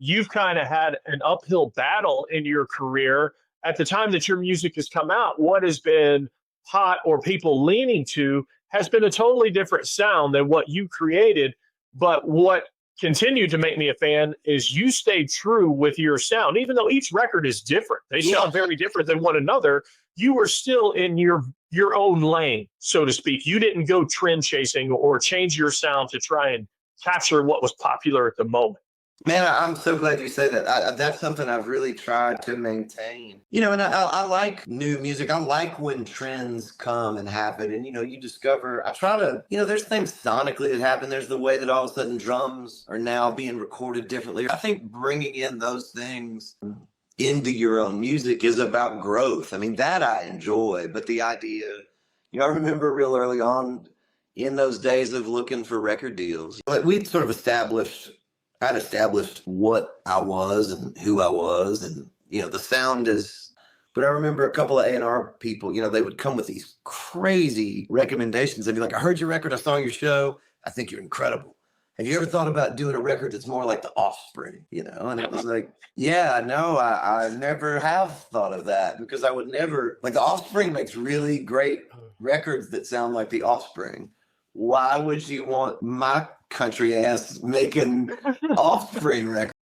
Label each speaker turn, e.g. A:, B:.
A: you've kind of had an uphill battle in your career. At the time that your music has come out, what has been hot or people leaning to has been a totally different sound than what you created. But what continued to make me a fan is you stayed true with your sound, even though each record is different. They sound very different than one another. You were still in your own lane, so to speak. You didn't go trend chasing or change your sound to try and capture what was popular at the moment.
B: Man, I'm so glad you say that. That's something I've really tried to maintain. And I like new music. I like when trends come and happen. And, you discover, I try to, there's things sonically that happen. There's the way that all of a sudden drums are now being recorded differently. I think bringing in those things into your own music is about growth. I mean, that I enjoy. But the idea, I remember real early on in those days of looking for record deals, we'd sort of I'd established what I was and who I was, and the sound is. But I remember a couple of A&R people, they would come with these crazy recommendations. They'd be like, "I heard your record, I saw your show, I think you're incredible. Have you ever thought about doing a record that's more like The Offspring?" And it was like, yeah, no, I never have thought of that, because I would never, like, The Offspring makes really great records that sound like The Offspring. Why would you want my country ass making Offspring records?